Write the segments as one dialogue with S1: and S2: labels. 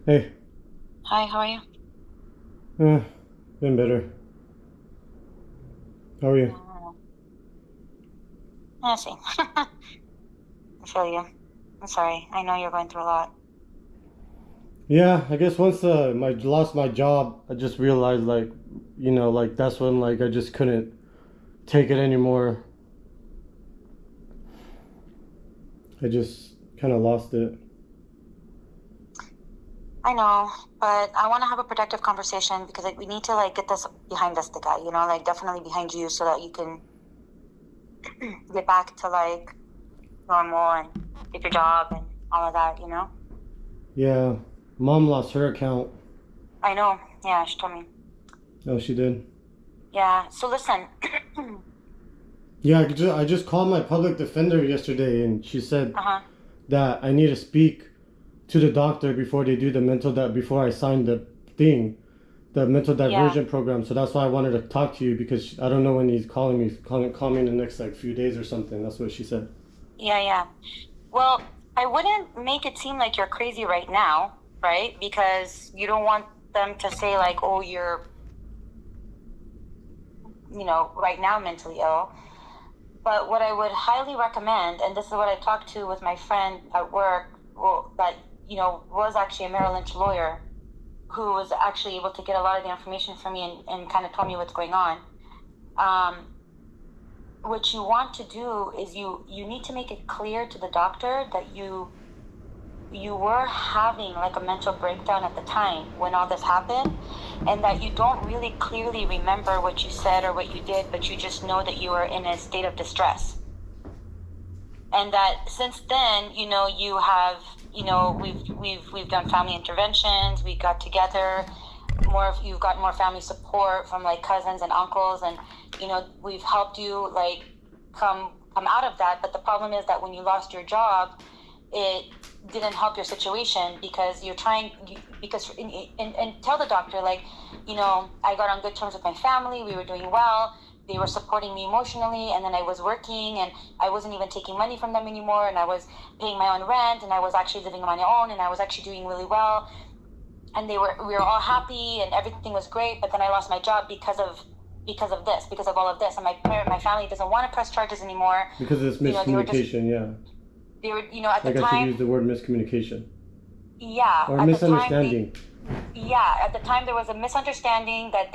S1: Hey,
S2: Hi, how are you?
S1: uh, been better. How are you?
S2: Mm, I see. I feel you. I'm sorry. I know you're going through a lot.
S1: Yeah, I guess once my lost my job, I just realized like that's when like I just couldn't take it anymore. I just kind of lost it.
S2: I know, but I want to have a productive conversation because we need to like get this behind us, the guy, like definitely behind you so that you can get back to like normal and get your job and all of that.
S1: Yeah, mom lost her account.
S2: I know. Yeah, she told me.
S1: Oh, she did.
S2: Yeah. So listen.
S1: Yeah, I just called my public defender yesterday, and she said
S2: Uh-huh.
S1: that I need to speak to the doctor before they do the mental that before I sign the thing, the mental
S2: Yeah.
S1: diversion program. So that's why I wanted to talk to you because I don't know when he's calling me. Call me in the next like few days or something. That's what she said.
S2: Yeah, yeah. Well, I wouldn't make it seem like you're crazy right now, right? Because you don't want them to say like, "Oh, you're right now mentally ill." But what I would highly recommend, and this is what I talked to with my friend at work, well, that, was actually a Merrill Lynch lawyer who was actually able to get a lot of the information from me and kind of told me what's going on. Um, what you want to do is you need to make it clear to the doctor that you were having like a mental breakdown at the time when all this happened, and that you don't really clearly remember what you said or what you did, but you just know that you were in a state of distress. And that since then, you have, we've done family interventions, we got together you've got more family support from like cousins and uncles, and we've helped you like come out of that. But the problem is that when you lost your job, it didn't help your situation because you're trying because and tell the doctor like, I got on good terms with my family, we were doing well, they were supporting me emotionally, and then I was working and I wasn't even taking money from them anymore, and I was paying my own rent, and I was actually living on my own, and I was actually doing really well, and we were all happy and everything was great. But then I lost my job because of all of this, and my family doesn't want to press charges anymore.
S1: Because it's
S2: They were just
S1: miscommunication, yeah.
S2: they were at the
S1: Like I should
S2: time.
S1: use the word miscommunication
S2: Yeah,
S1: or
S2: at the time
S1: misunderstanding.
S2: there was a misunderstanding that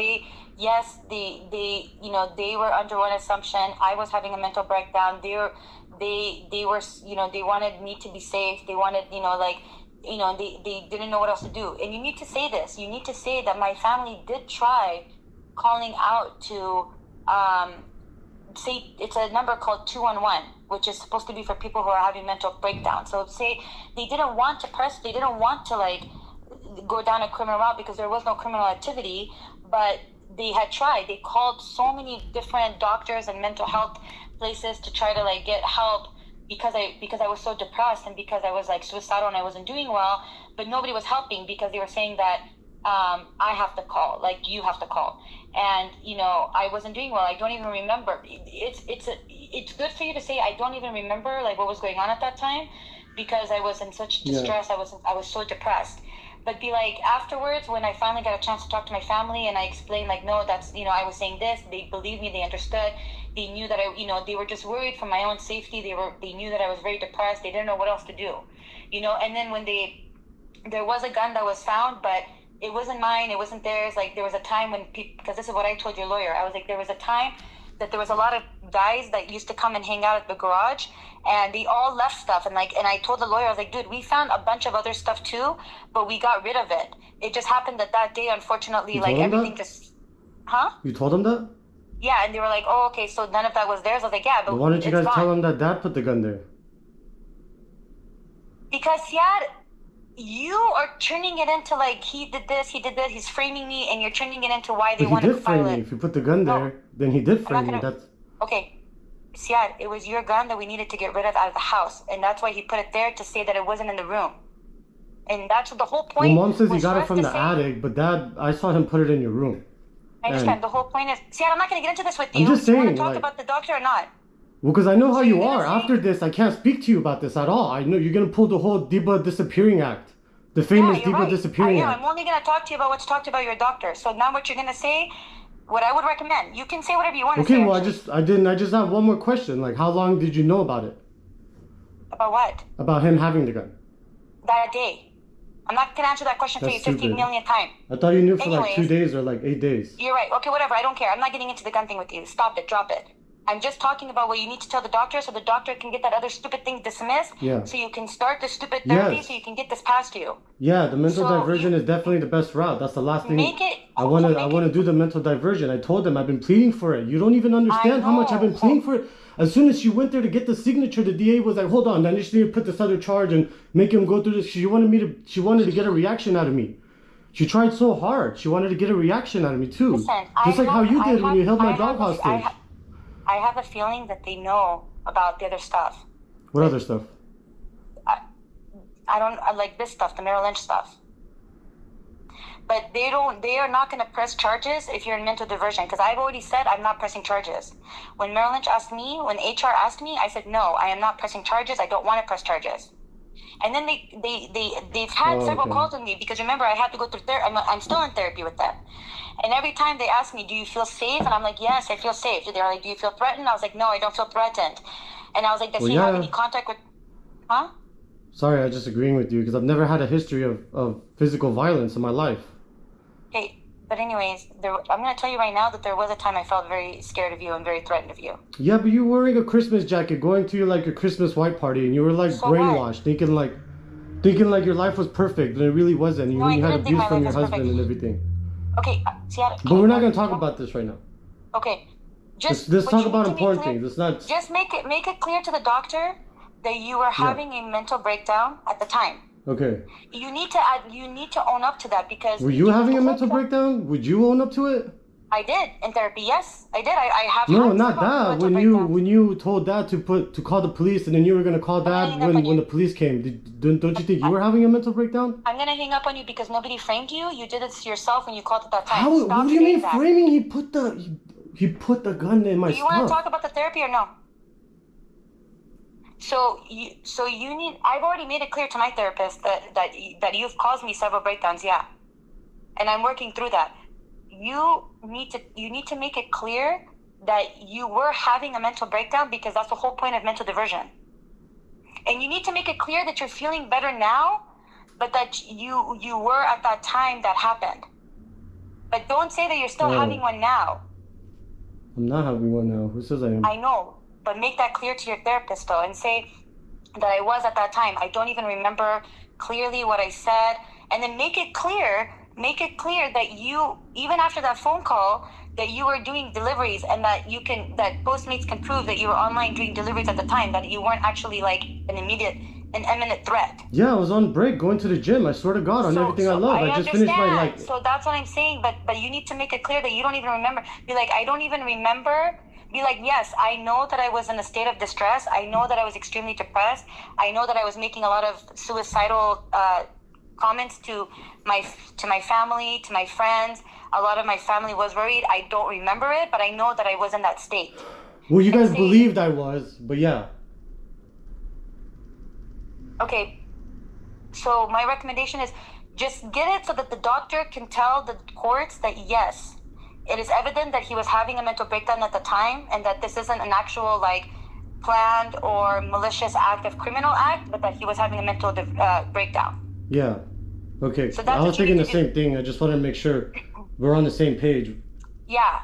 S2: yes, they were under one assumption. I was having a mental breakdown. They were, they wanted me to be safe. They wanted, like, they didn't know what else to do. And you need to say this. You need to say that my family did try calling out to, say it's a number called 211, which is supposed to be for people who are having mental breakdown. So say they didn't want to like go down a criminal route because there was no criminal activity, but they had tried. They called so many different doctors and mental health places to try to like get help because I was so depressed and because I was like suicidal and I wasn't doing well, but nobody was helping because they were saying that I have to call, like you have to call, and I wasn't doing well. I don't even remember. It's good for you to say I don't even remember like what was going on at that time because I was in such
S1: Yeah.
S2: distress. I was so depressed. But be like afterwards when I finally got a chance to talk to my family and I explained like no, that's I was saying this. They believed me. They understood. They knew that they were just worried for my own safety. They knew that I was very depressed. They didn't know what else to do. And then when there was a gun that was found, but it wasn't mine, it wasn't theirs. Like there was a time when people, because this is what I told your lawyer, I was like, there was a time that there was a lot of guys that used to come and hang out at the garage, and they all left stuff. And I told the lawyer, I was like, dude, we found a bunch of other stuff too, but we got rid of it. It just happened that day, unfortunately,
S1: You
S2: like
S1: told him
S2: everything
S1: that?
S2: just, huh?
S1: You told him that?
S2: Yeah, and they were like, oh, okay, so none of that was theirs. I was like, yeah,
S1: Then
S2: but
S1: why don't you
S2: it's
S1: guys
S2: gone.
S1: tell him that dad put the gun there?
S2: Because yeah, you are turning it into like he did this, he's framing me, and you're turning it into why they
S1: But he
S2: want to
S1: did
S2: file
S1: frame you.
S2: it.
S1: If you put the gun
S2: No,
S1: there, then he did
S2: I'm not
S1: frame you.
S2: gonna.
S1: That's
S2: Okay, Siad, it was your gun that we needed to get rid of out of the house, and that's why he put it there to say that it wasn't in the room. And that's what the whole
S1: well,
S2: point
S1: mom says he
S2: was
S1: got
S2: for
S1: it
S2: us
S1: from
S2: to
S1: the
S2: say.
S1: attic, but dad, I saw him put it in your room.
S2: I
S1: And
S2: understand. The whole point is, Siad, I'm not gonna get into this with
S1: I'm
S2: you.
S1: just
S2: Do you want to
S1: saying,
S2: talk
S1: like,
S2: about the doctor or not?
S1: well, because I know how
S2: So you're
S1: you
S2: gonna
S1: are.
S2: say,
S1: After this, I can't speak to you about this at all. I know you're gonna pull the whole Deeba disappearing act. The famous
S2: you're
S1: Deeba
S2: right.
S1: disappearing
S2: I'm
S1: act.
S2: only going to talk to you about what's talked about your doctor. So now what you're going to say, what I would recommend, you can say whatever you want to
S1: Okay,
S2: say.
S1: well,
S2: Actually.
S1: I just have one more question. Like, how long did you know about it?
S2: About what?
S1: About him having the gun.
S2: That day. I'm not going to answer that question for you
S1: That's
S2: 15
S1: stupid.
S2: million times.
S1: I thought you knew for like 2
S2: Anyways,
S1: days or like 8 days.
S2: You're right. Okay, whatever. I don't care. I'm not getting into the gun thing with you. Stop it. Drop it. I'm just talking about what you need to tell the doctor so the doctor can get that other stupid thing dismissed.
S1: Yeah.
S2: So you can start the stupid therapy
S1: Yes.
S2: so you can get this past you.
S1: Yeah, the mental
S2: So
S1: diversion is definitely the best route. That's the last thing.
S2: Make it.
S1: I want to do the mental diversion. I told them I've been pleading for it. You don't even understand how much I've been pleading for it. As soon as she went there to get the signature, the DA was like, "Hold on, I just need to put this other charge and make him go through this." She wanted to get a reaction out of me. She tried so hard. She wanted to get a reaction out of me too.
S2: Listen,
S1: Just like how you did when you held my dog hostage.
S2: I have a feeling that they know about the other stuff.
S1: What other stuff?
S2: I don't like this stuff, the Meryl Lynch stuff. But they are not going to press charges if you're in mental diversion. Because I've already said I'm not pressing charges. When Meryl Lynch asked me, when HR asked me, I said, no, I am not pressing charges. I don't want to press charges. And then they've had several calls with me because remember, I had to go through therapy. I'm still in therapy with them. And every time they ask me, do you feel safe? And I'm like, yes, I feel safe. They're like, do you feel threatened? I was like, no, I don't feel threatened. And I was like, does he have any contact with, huh?
S1: Sorry, I'm just agreeing with you because I've never had a history of physical violence in my life.
S2: Okay, but anyways, I'm going to tell you right now that there was a time I felt very scared of you and very threatened of you.
S1: Yeah, but you were wearing a Christmas jacket, going to like a Christmas white party, and you were like brainwashed, thinking like your life was perfect, and it really wasn't. And you had abuse from your husband and everything.
S2: Okay,
S1: but we're not going to talk about this right now.
S2: Okay,
S1: let's talk about important things. It's not
S2: just make it clear to the doctor that you were having a mental breakdown at the time.
S1: Okay.
S2: You need to own up to that because.
S1: Were you having a mental breakdown? Would you own up to it?
S2: I did in therapy. Yes, I did. I have.
S1: No, not that. When you told Dad to call the police, and then you were gonna call Dad when the police came. Don't you think you were having a mental breakdown?
S2: I'm gonna hang up on you because nobody framed you. You did it to yourself when you called at that time.
S1: How? What do you mean framing? He put the gun in my stuff.
S2: Do you want to talk about the therapy or no? So you need. I've already made it clear to my therapist that you've caused me several breakdowns. Yeah, and I'm working through that. You need to make it clear that you were having a mental breakdown because that's the whole point of mental diversion. And you need to make it clear that you're feeling better now, but that you were at that time that happened. But don't say that you're still having one now.
S1: I'm not having one now. Who says I am?
S2: I know. But make that clear to your therapist, though, and say that I was at that time. I don't even remember clearly what I said. And then make it clear that you, even after that phone call, that you were doing deliveries and that Postmates can prove that you were online doing deliveries at the time, that you weren't actually like an imminent threat.
S1: Yeah, I was on break going to the gym. I swear to God, on everything I love. I just finished my like.
S2: So that's what I'm saying. But you need to make it clear that you don't even remember. Be like, I don't even remember. Be like, yes, I know that I was in a state of distress. I know that I was extremely depressed. I know that I was making a lot of suicidal comments to my family, to my friends. A lot of my family was worried. I don't remember it, but I know that I was in that state.
S1: Well, you guys believed I was, but yeah.
S2: Okay. So my recommendation is just get it so that the doctor can tell the courts that yes, it is evident that he was having a mental breakdown at the time and that this isn't an actual like planned or malicious act of criminal act, but that he was having a mental breakdown.
S1: Yeah. Okay.
S2: So
S1: I was thinking the same thing. I just want to make sure we're on the same page.
S2: Yeah.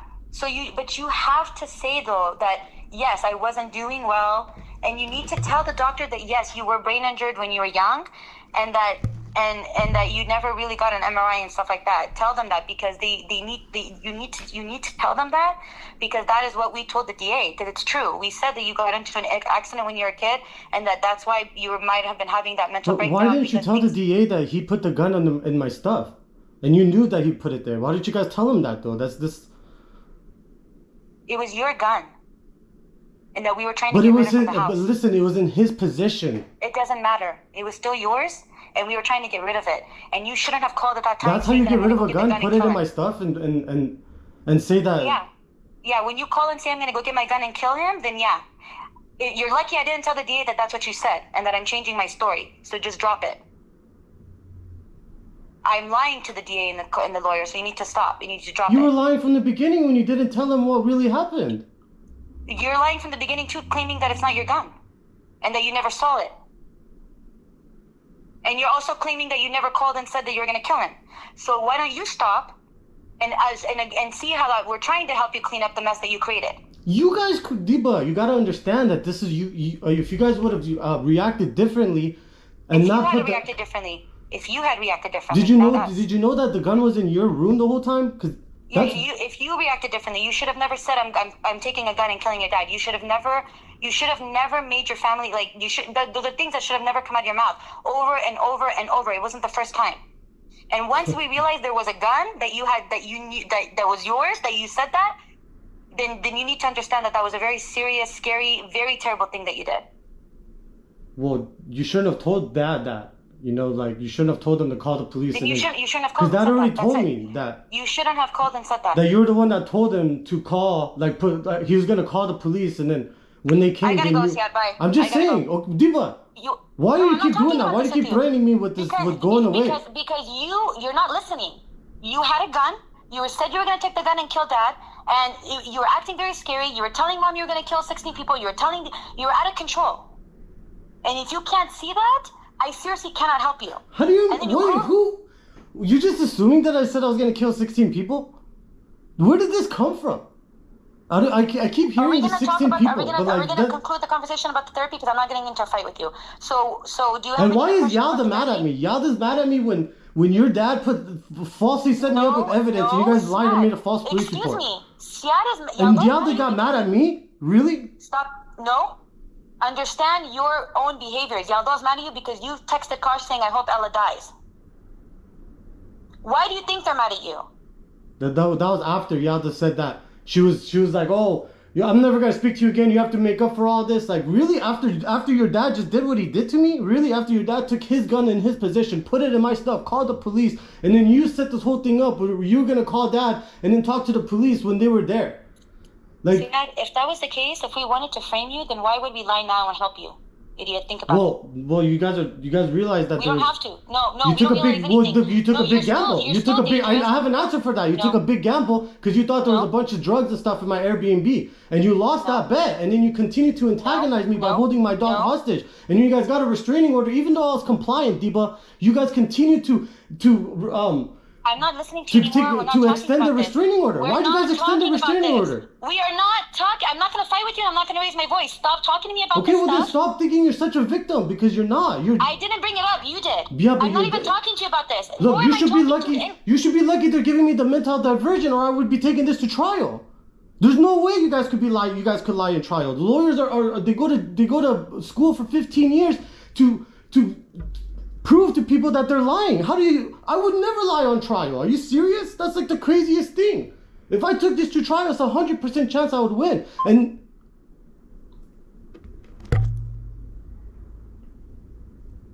S2: But you have to say though that yes, I wasn't doing well, and you need to tell the doctor that yes, you were brain injured when you were young, and that you never really got an MRI and stuff like that. Tell them that because you need to tell them that because that is what we told the DA, that it's true. We said that you got into an accident when you were a kid and that's why you might have been having that mental breakdown.
S1: Why didn't you tell the DA that he put the gun in my stuff? And you knew that he put it there. Why didn't you guys tell him that though?
S2: It was your gun. And that we were trying to get rid of the house.
S1: But listen, it was in his possession.
S2: It doesn't matter. It was still yours. And we were trying to get rid of it. And you shouldn't have called at that time.
S1: That's how you get rid of a gun? Put it in my stuff and say that...
S2: Yeah. Yeah, when you call and say, I'm going to go get my gun and kill him, then yeah. You're lucky I didn't tell the DA that that's what you said and that I'm changing my story. So just drop it. I'm lying to the DA and the lawyer, so you need to stop. You need to drop
S1: You
S2: it.
S1: were lying from the beginning when you didn't tell them what really happened.
S2: You're lying from the beginning too, claiming that it's not your gun and that you never saw it. And you're also claiming that you never called and said that you were going to kill him. So why don't you stop and see how that we're trying to help you clean up the mess that you created.
S1: You guys, Deeba, you got to understand that this is you. If you guys would have reacted differently, and not put
S2: reacted differently. If you had reacted differently,
S1: Did you know that the gun was in your room the whole time? Because
S2: if you reacted differently, you should have never said I'm taking a gun and killing your dad. You should have never made your family like you should. Those are things that should have never come out of your mouth over and over and over. It wasn't the first time. And once we realized there was a gun that you had that you knew that was yours, that you said that, then you need to understand that was a very serious, scary, very terrible thing that you did.
S1: Well, you shouldn't have told Dad that. You know, like, you shouldn't have told them to call the police.
S2: You shouldn't have called.
S1: Because Dad already told me that.
S2: You shouldn't have called and said that.
S1: That you're the one that told him to call, he was gonna call the police, and then when they came,
S2: I gotta go, Siad, bye.
S1: I'm just saying, Deeba. Why do you keep doing that? Why do you keep threatening me with this, with going away?
S2: Because you're not listening. You had a gun. You said you were gonna take the gun and kill Dad, and you were acting very scary. You were telling Mom you were gonna kill 16 people. You were out of control. And if you can't see that, I seriously cannot help you.
S1: How do you? Who? You're just assuming that I said I was gonna kill 16 people? Where did this come from? I keep hearing the 16 people. Are we gonna
S2: conclude the conversation about the therapy? Because I'm not getting into a fight with you. So do you have?
S1: And why is Yalda mad at me? Yalda's mad at me when your dad falsely set me up with evidence, and you guys lied and made a false police report.
S2: Excuse me.
S1: And Yalda got mad at me? Really?
S2: Stop. No. Understand your own behaviors. Yalda's mad at you because you texted Karsh saying, I hope Ella dies. Why do you think they're mad at you?
S1: That was after Yalda said that. She was like, oh, I'm never going to speak to you again. You have to make up for all this. Like, really? After your dad just did what he did to me? Really? After your dad took his gun in his position, put it in my stuff, called the police, and then you set this whole thing up where you were going to call Dad and then talk to the police when they were there. Like,
S2: if that was the case, if we wanted to frame you, then why would we lie now and help you? Idiot, think about it.
S1: Well, you guys realize that
S2: we don't have to. No.
S1: You took a big gamble. You took a big. I have an answer for that. You took a big gamble because you thought there was a bunch of drugs and stuff in my Airbnb, and you lost that bet, and then you continued to antagonize me by holding my dog hostage, and you guys got a restraining order, even though I was compliant, Deeba. You guys continued to
S2: I'm not listening to you anymore.
S1: To extend the restraining order. Why did you guys extend the restraining order?
S2: We are not talking. I'm not going to fight with you. I'm not going to raise my voice. Stop talking to me about this
S1: stuff. Okay, well
S2: then
S1: stop thinking you're such a victim because you're not.
S2: I didn't bring it up. You did.
S1: Yeah, but
S2: I'm not even talking to you about this.
S1: Look, you should be lucky. You should be lucky they're giving me the mental diversion, or I would be taking this to trial. There's no way you guys could lie in trial. The lawyers they go to school for 15 years to prove to people that they're lying. I would never lie on trial. Are you serious? That's like the craziest thing. If I took this to trial, it's 100% chance I would win. And